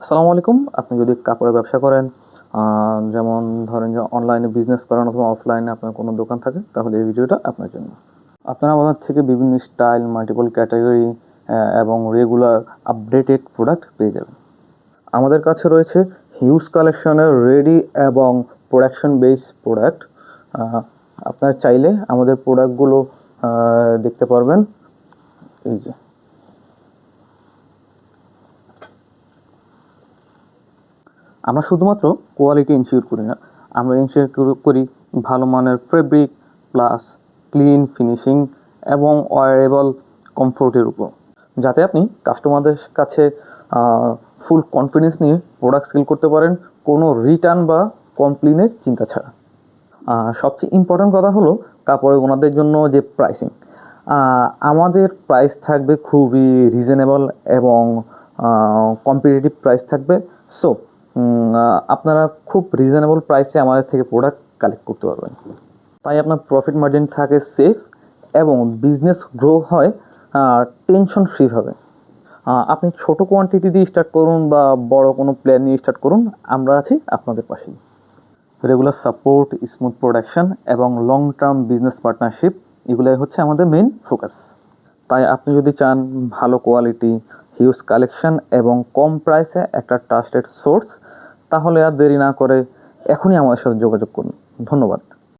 আসসালামু আলাইকুম। আপনি যদি কাপড়ের ব্যবসা করেন, যেমন ধরেন যে অনলাইনে বিজনেস করেন অথবা অফলাইনে আপনার কোনো দোকান থাকে, তাহলে এই ভিডিওটা আপনার জন্য। আপনারা আমাদের থেকে বিভিন্ন স্টাইল, মাল্টিপল ক্যাটাগরি এবং রেগুলার আপডেটেড প্রোডাক্ট পেয়ে যাবেন। আমাদের কাছে রয়েছে হিউজ কালেকশনের রেডি এবং প্রোডাকশন বেস প্রোডাক্ট। আপনারা চাইলে আমাদের প্রোডাক্টগুলো দেখতে পারবেন। এই যে আমরা শুধুমাত্র কোয়ালিটি ইনশিওর করি না, আমরা ইনশিওর করি ভালো মানের ফেব্রিক প্লাস ক্লিন ফিনিশিং এবং ওয়ারেবল কমফোর্টের উপর, যাতে আপনি কাস্টমারদের কাছে ফুল কনফিডেন্স নিয়ে প্রোডাক্ট সেল করতে পারেন, কোনো রিটার্ন বা কমপ্লেনের চিন্তা ছাড়া। সবচেয়ে ইম্পর্ট্যান্ট কথা হলো কাপড়ের ওনাদের জন্য যে প্রাইসিং, আমাদের প্রাইস থাকবে খুবই রিজনেবল এবং কম্পিটিটিভ প্রাইস থাকবে। সো আপনারা খুব রিজনেবল প্রাইসে আমাদের থেকে প্রোডাক্ট কালেক্ট করতে পারবেন, তাই আপনার প্রফিট মার্জিন থাকে সেফ এবং বিজনেস গ্রো হয় টেনশন ফ্রিভাবে। আপনি ছোট কোয়ান্টিটি দিয়ে স্টার্ট করুন বা বড় কোনো প্ল্যান নিয়ে স্টার্ট করুন, আমরা আছি আপনাদের পাশেই। রেগুলার সাপোর্ট, স্মুথ প্রোডাকশন এবং লং টার্ম বিজনেস পার্টনারশিপ, এগুলোই হচ্ছে আমাদের মেইন ফোকাস। তাই আপনি যদি চান ভালো কোয়ালিটি, হিউজ কালেকশন এবং কম প্রাইসে একটা ট্রাস্টেড সোর্স, তাহলে আর দেরি না করে এখনই আমাদের সাথে যোগাযোগ করুন। ধন্যবাদ।